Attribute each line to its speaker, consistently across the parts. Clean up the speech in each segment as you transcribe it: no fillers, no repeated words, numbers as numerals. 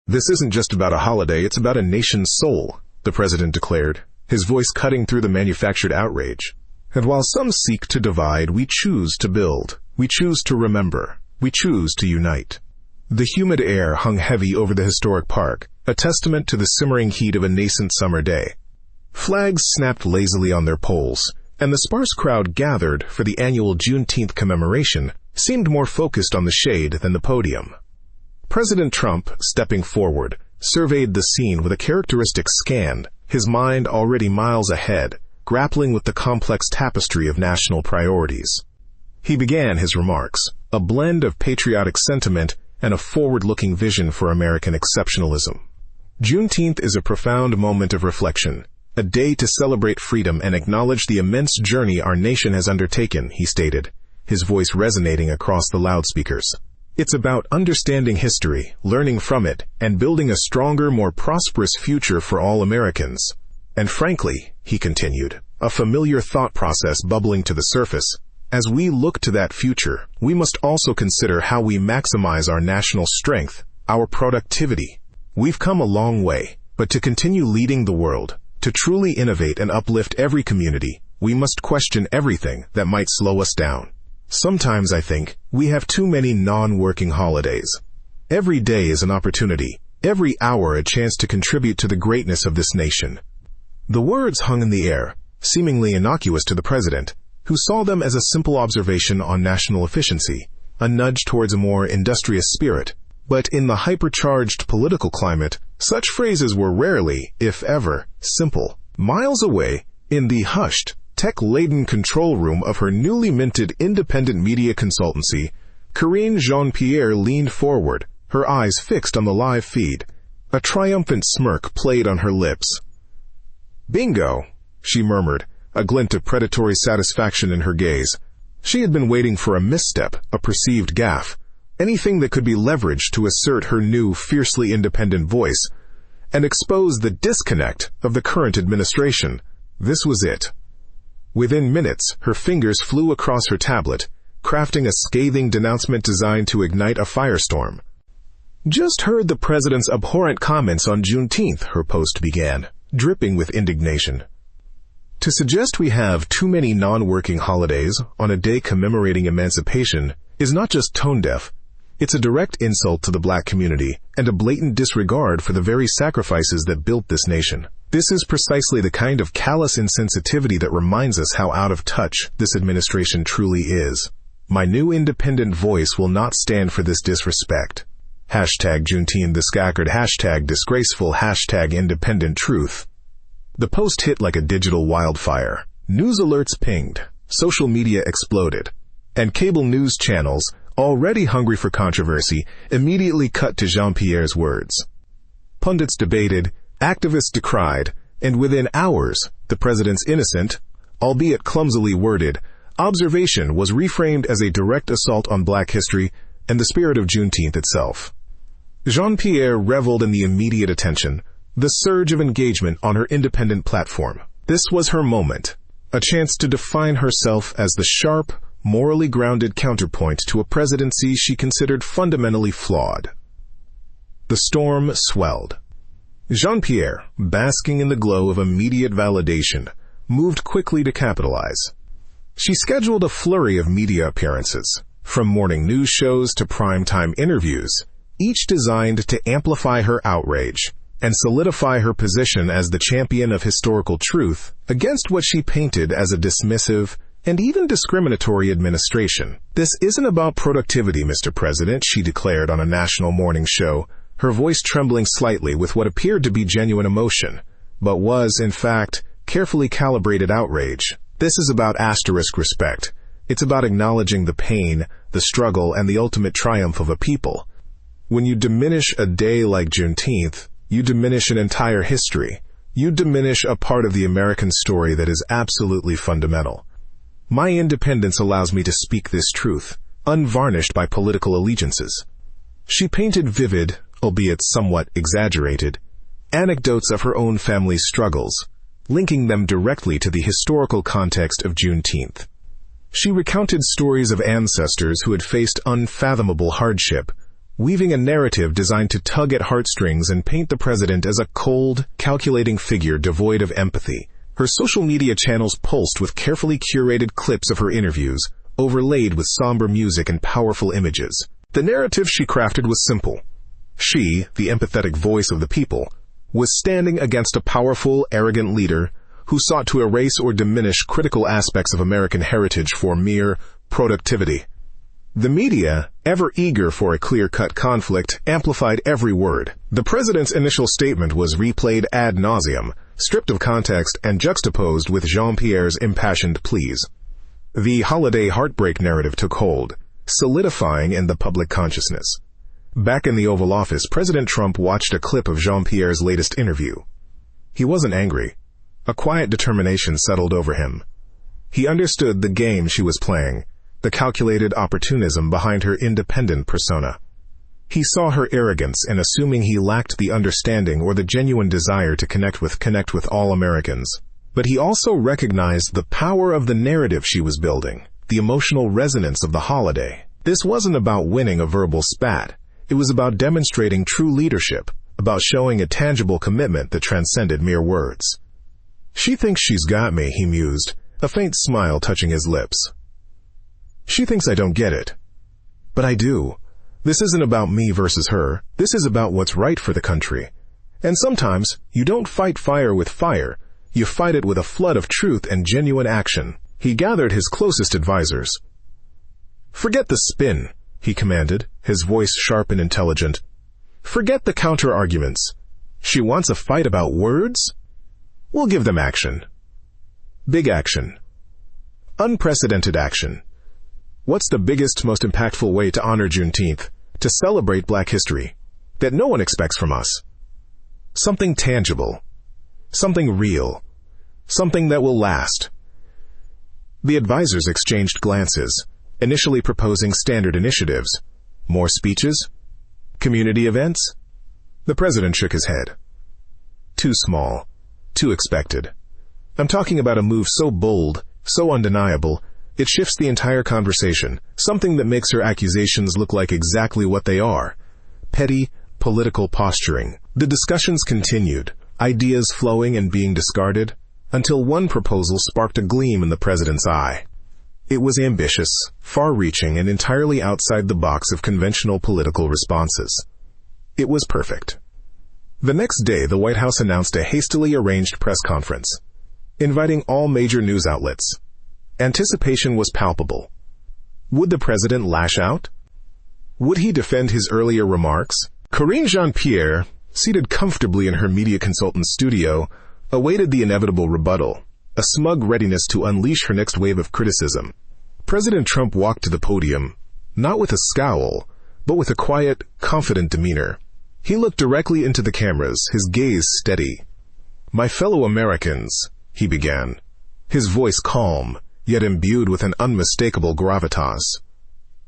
Speaker 1: "This isn't just about a holiday, it's about a nation's soul," the president declared, his voice cutting through the manufactured outrage. "And while some seek to divide, we choose to build. We choose to remember. We choose to unite." The humid air hung heavy over the historic park, a testament to the simmering heat of a nascent summer day. Flags snapped lazily on their poles, and the sparse crowd gathered for the annual Juneteenth commemoration seemed more focused on the shade than the podium. President Trump, stepping forward, surveyed the scene with a characteristic scan, his mind already miles ahead, grappling with the complex tapestry of national priorities. He began his remarks, a blend of patriotic sentiment and a forward-looking vision for American exceptionalism. Juneteenth is a profound moment of reflection, a day to celebrate freedom and acknowledge the immense journey our nation has undertaken, he stated, his voice resonating across the loudspeakers. It's about understanding history, learning from it, and building a stronger, more prosperous future for all Americans. And frankly, he continued, a familiar thought process bubbling to the surface, as we look to that future, we must also consider how we maximize our national strength, our productivity. We've come a long way, but to continue leading the world, to truly innovate and uplift every community, we must question everything that might slow us down. Sometimes I think we have too many non-working holidays. Every day is an opportunity, every hour a chance to contribute to the greatness of this nation. The words hung in the air, seemingly innocuous to the president, who saw them as a simple observation on national efficiency, a nudge towards a more industrious spirit. But in the hypercharged political climate, such phrases were rarely, if ever, simple. Miles away, in the hushed, tech-laden control room of her newly minted independent media consultancy, Karine Jean-Pierre leaned forward, her eyes fixed on the live feed. A triumphant smirk played on her lips. "Bingo," she murmured, a glint of predatory satisfaction in her gaze. She had been waiting for a misstep, a perceived gaffe, anything that could be leveraged to assert her new, fiercely independent voice, and expose the disconnect of the current administration. This was it. Within minutes, her fingers flew across her tablet, crafting a scathing denouncement designed to ignite a firestorm. "Just heard the president's abhorrent comments on Juneteenth," her post began, dripping with indignation. To suggest we have too many non-working holidays on a day commemorating emancipation is not just tone-deaf, it's a direct insult to the black community and a blatant disregard for the very sacrifices that built this nation. This is precisely the kind of callous insensitivity that reminds us how out of touch this administration truly is. My new independent voice will not stand for this disrespect. Hashtag Juneteenth the Scaccard, hashtag disgraceful, hashtag independent truth. The post hit like a digital wildfire. News alerts pinged, social media exploded, and cable news channels, already hungry for controversy, immediately cut to Jean-Pierre's words. Pundits debated, activists decried, and within hours, the president's innocent, albeit clumsily worded, observation was reframed as a direct assault on black history and the spirit of Juneteenth itself. Jean-Pierre reveled in the immediate attention, the surge of engagement on her independent platform. This was her moment, a chance to define herself as the sharp, morally grounded counterpoint to a presidency she considered fundamentally flawed. The storm swelled. Jean-Pierre, basking in the glow of immediate validation, moved quickly to capitalize. She scheduled a flurry of media appearances, from morning news shows to primetime interviews, each designed to amplify her outrage and solidify her position as the champion of historical truth against what she painted as a dismissive and even discriminatory administration. "This isn't about productivity, Mr. President," she declared on a national morning show, her voice trembling slightly with what appeared to be genuine emotion, but was, in fact, carefully calibrated outrage. "This is about asterisk respect. It's about acknowledging the pain, the struggle, and the ultimate triumph of a people. When you diminish a day like Juneteenth, you diminish an entire history. You diminish a part of the American story that is absolutely fundamental. My independence allows me to speak this truth, unvarnished by political allegiances." She painted vivid, albeit somewhat exaggerated, anecdotes of her own family's struggles, linking them directly to the historical context of Juneteenth. She recounted stories of ancestors who had faced unfathomable hardship, weaving a narrative designed to tug at heartstrings and paint the president as a cold, calculating figure devoid of empathy. Her social media channels pulsed with carefully curated clips of her interviews, overlaid with somber music and powerful images. The narrative she crafted was simple. She, the empathetic voice of the people, was standing against a powerful, arrogant leader who sought to erase or diminish critical aspects of American heritage for mere productivity. The media, ever eager for a clear-cut conflict, amplified every word. The president's initial statement was replayed ad nauseum, stripped of context and juxtaposed with Jean-Pierre's impassioned pleas. The holiday heartbreak narrative took hold, solidifying in the public consciousness. Back in the Oval Office, President Trump watched a clip of Jean-Pierre's latest interview. He wasn't angry. A quiet determination settled over him. He understood the game she was playing, the calculated opportunism behind her independent persona. He saw her arrogance in assuming he lacked the understanding or the genuine desire to connect with all Americans. But he also recognized the power of the narrative she was building, the emotional resonance of the holiday. This wasn't about winning a verbal spat. It was about demonstrating true leadership, about showing a tangible commitment that transcended mere words. "She thinks she's got me," he mused, a faint smile touching his lips. "She thinks I don't get it. But I do. This isn't about me versus her. This is about what's right for the country. And sometimes you don't fight fire with fire. You fight it with a flood of truth and genuine action." He gathered his closest advisors. "Forget the spin," he commanded, his voice sharp and intelligent. "Forget the counter-arguments. She wants a fight about words? We'll give them action. Big action. Unprecedented action. What's the biggest, most impactful way to honor Juneteenth, to celebrate Black history, that no one expects from us? Something tangible. Something real. Something that will last." The advisors exchanged glances, initially proposing standard initiatives. More speeches? Community events? The president shook his head. Too small. Too expected. "I'm talking about a move so bold, so undeniable, it shifts the entire conversation, something that makes her accusations look like exactly what they are. Petty, political posturing." The discussions continued, ideas flowing and being discarded, until one proposal sparked a gleam in the president's eye. It was ambitious, far-reaching, and entirely outside the box of conventional political responses. It was perfect. The next day, the White House announced a hastily arranged press conference, inviting all major news outlets. Anticipation was palpable. Would the president lash out? Would he defend his earlier remarks? Karine Jean-Pierre, seated comfortably in her media consultant's studio, awaited the inevitable rebuttal, a smug readiness to unleash her next wave of criticism. President Trump walked to the podium, not with a scowl, but with a quiet, confident demeanor. He looked directly into the cameras, his gaze steady. "My fellow Americans," he began, his voice calm, yet imbued with an unmistakable gravitas.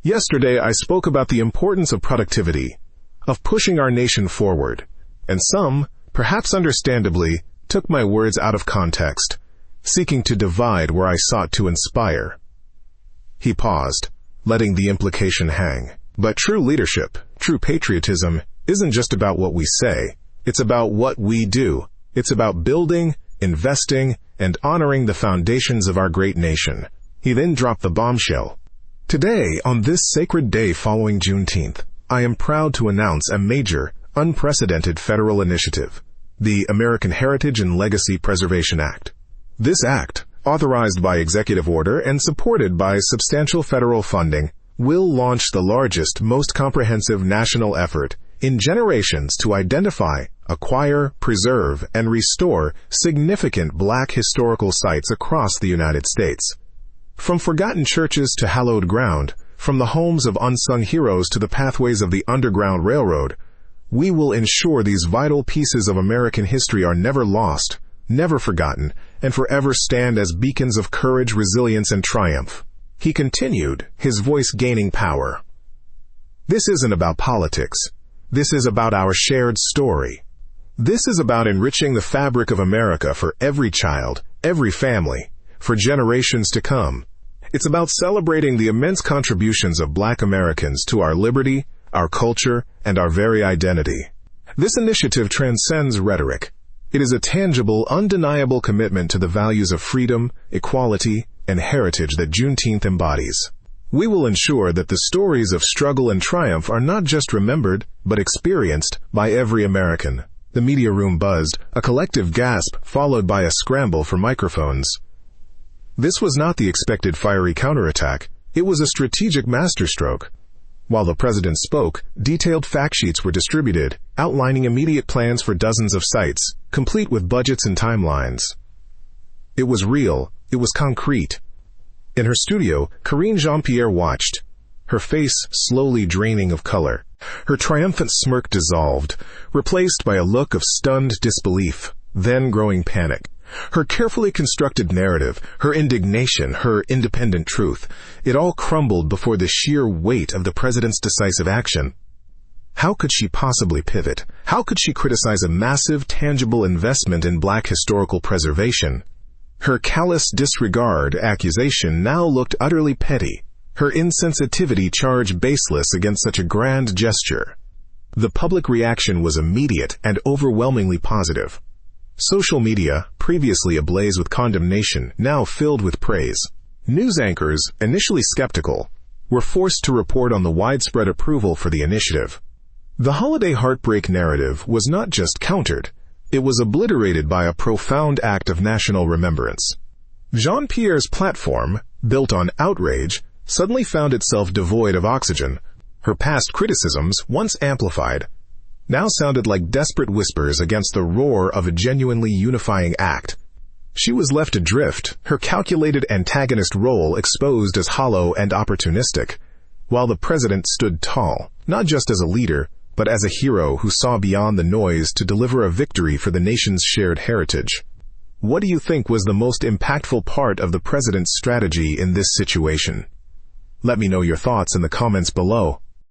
Speaker 1: "Yesterday I spoke about the importance of productivity, of pushing our nation forward, and some, perhaps understandably, took my words out of context, seeking to divide where I sought to inspire." He paused, letting the implication hang. But true leadership, true patriotism, isn't just about what we say. It's about what we do. It's about building, investing, and honoring the foundations of our great nation. He then dropped the bombshell. "Today, on this sacred day following Juneteenth, I am proud to announce a major, unprecedented federal initiative, the American Heritage and Legacy Preservation Act. This act, authorized by executive order and supported by substantial federal funding, will launch the largest, most comprehensive national effort in generations to identify, acquire, preserve, and restore significant Black historical sites across the United States. From forgotten churches to hallowed ground, from the homes of unsung heroes to the pathways of the Underground Railroad, we will ensure these vital pieces of American history are never lost, never forgotten, and forever stand as beacons of courage, resilience, and triumph." He continued, his voice gaining power. "This isn't about politics. This is about our shared story. This is about enriching the fabric of America for every child, every family, for generations to come. It's about celebrating the immense contributions of Black Americans to our liberty, our culture, and our very identity. This initiative transcends rhetoric. It is a tangible, undeniable commitment to the values of freedom, equality, and heritage that Juneteenth embodies. We will ensure that the stories of struggle and triumph are not just remembered, but experienced by every American. The media room buzzed, a collective gasp followed by a scramble for microphones. This was not the expected fiery counterattack. It was a strategic masterstroke. While the president spoke, detailed fact sheets were distributed, outlining immediate plans for dozens of sites, complete with budgets and timelines. It was real. It was concrete. In her studio, Karine Jean-Pierre watched, her face slowly draining of color. Her triumphant smirk dissolved, replaced by a look of stunned disbelief, then growing panic. Her carefully constructed narrative, her indignation, her independent truth, it all crumbled before the sheer weight of the president's decisive action. How could she possibly pivot? How could she criticize a massive, tangible investment in Black historical preservation? Her callous disregard accusation now looked utterly petty, her insensitivity charge baseless against such a grand gesture. The public reaction was immediate and overwhelmingly positive. Social media, previously ablaze with condemnation, now filled with praise. News anchors, initially skeptical, were forced to report on the widespread approval for the initiative. The holiday heartbreak narrative was not just countered, it was obliterated by a profound act of national remembrance. Jean-Pierre's platform, built on outrage, suddenly found itself devoid of oxygen. Her past criticisms, once amplified, now sounded like desperate whispers against the roar of a genuinely unifying act. She was left adrift, her calculated antagonist role exposed as hollow and opportunistic, while the president stood tall, not just as a leader, but as a hero who saw beyond the noise to deliver a victory for the nation's shared heritage. What do you think was the most impactful part of the president's strategy in this situation? Let me know your thoughts in the comments below.